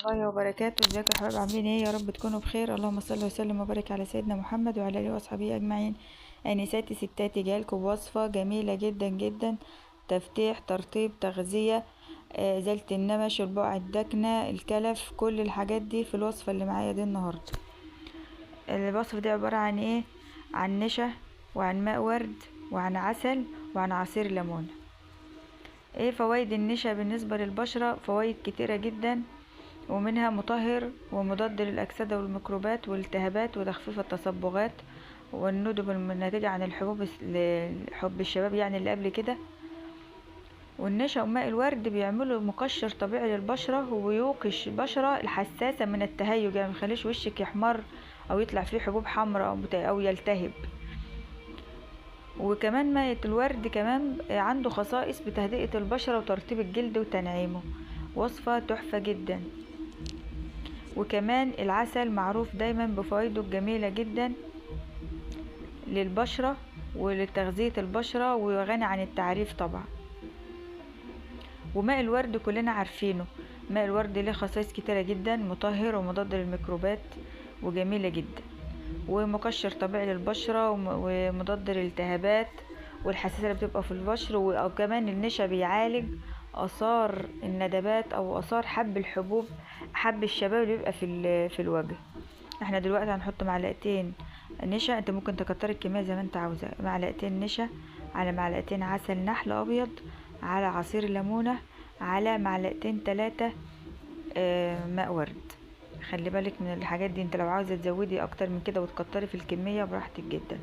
الله وبركاته. ازيكم يا حبايب، عاملين ايه؟ يا رب تكونوا بخير. اللهم صل وسلم وبارك على سيدنا محمد وعلى اله واصحابه اجمعين. انساتي ستاتي، جايلكم بوصفه جميله جدا جدا. تفتيح، ترطيب، تغذيه، ازاله النمش، البقع الداكنه، الكلف، كل الحاجات دي في الوصفه اللي معايا دي النهارده. الوصفه دي عباره عن ايه؟ عن نشا، وعن ماء ورد، وعن عسل، وعن عصير ليمون. ايه فوائد النشا بالنسبه للبشره؟ فوائد كتيره جدا، ومنها مطهر ومضاد للأكسدة والميكروبات والالتهابات وتخفيف التصبغات والندب الناتجة عن حب الشباب يعني اللي قبل كده. والنشا وماء الورد بيعملوا مقشر طبيعي للبشرة، وبيوقش البشرة الحساسة من التهيج، يعني ميخليش وشك يحمر أو يطلع فيه حبوب حمراء أو يلتهب. وكمان ماء الورد كمان عنده خصائص بتهدئة البشرة وترطيب الجلد وتنعيمه. وصفة تحفة جدا. وكمان العسل معروف دايما بفوائده الجميلة جدا للبشرة ولتغذية البشرة، وغني عن التعريف طبعا. وماء الورد كلنا عارفينه، ماء الورد له خصائص كتيرة جدا، مطهر ومضاد للميكروبات وجميلة جدا، ومقشر طبيعي للبشرة ومضاد للالتهابات والحساسية اللي بتبقى في البشر. وكمان النشا بيعالج آثار الندبات أو آثار حب الحبوب، حب الشباب اللي بيبقى في الوجه. احنا دلوقتي هنحط معلقتين نشا، انت ممكن تكتر الكمية زي ما انت عاوزة، معلقتين نشا على معلقتين عسل نحل ابيض على عصير ليمونة على معلقتين 3 ماء ورد. خلي بالك من الحاجات دي، انت لو عاوزة تزودي اكتر من كده وتكتري في الكمية براحتك جدا.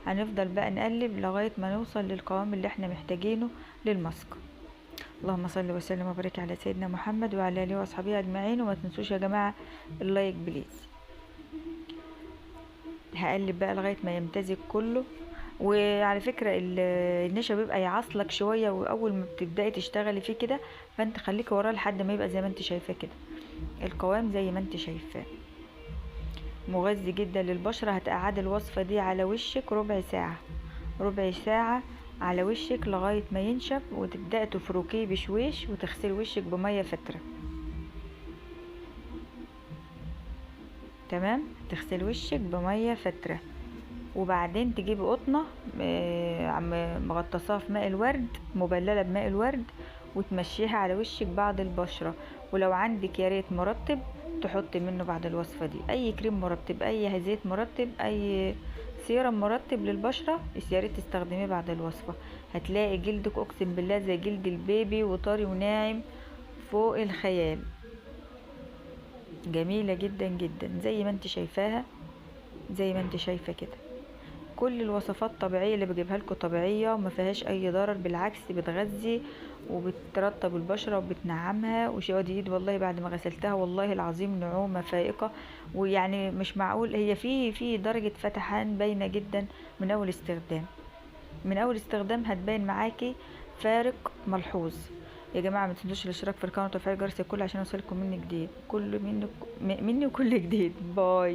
هنفضل بقى نقلب لغاية ما نوصل للقوام اللي احنا محتاجينه للماسك. اللهم صل وسلم وبارك على سيدنا محمد وعلى اله واصحابه اجمعين. وما تنسوش يا جماعة اللايك بليز. هقلب بقى لغايه ما يمتزج كله. وعلى فكره النشا بيبقى يعصلك شويه، واول ما بتبداي تشتغلي فيه كده فانت خليكي وراه لحد ما يبقى زي ما انت شايفاه كده، القوام زي ما انت شايفاه، مغذي جدا للبشره. هتقعدي الوصفه دي على وشك ربع ساعه، ربع ساعه على وشك لغايه ما ينشف، وتبداي تفركيه بشويش وتغسلي وشك بميه فتره. تمام، تغسلي وشك بميه فتره، وبعدين تجيبي قطنة مغطساها في ماء الورد، مبللة بماء الورد، وتمشيها على وشك بعد البشرة. ولو عندك يا ريت مرطب تحطي منه بعد الوصفة دي، اي كريم مرطب، اي زيت مرطب، اي سيرم مرطب للبشرة يا ريت تستخدميه بعد الوصفة. هتلاقي جلدك اقسم بالله زي جلد البيبي وطري وناعم فوق الخيال، جميلة جدا جدا زي ما انت شايفاها، زي ما انت شايفة كده. كل الوصفات طبيعية اللي بجيبها لكم طبيعية وما فيهاش اي ضرر، بالعكس بتغذي وبترطب البشرة وبتنعمها. وشوادي ايد والله بعد ما غسلتها والله العظيم نعومة فائقة، ويعني مش معقول، هي في درجة فتحان باينة جدا من اول استخدام، من اول استخدام هتبين معاكي فارق ملحوظ. يا جماعة ما تنسوش الاشتراك في القناة وتفعيل جرس الكل عشان يوصلكم مني جديد، كل مني وكل جديد. باي.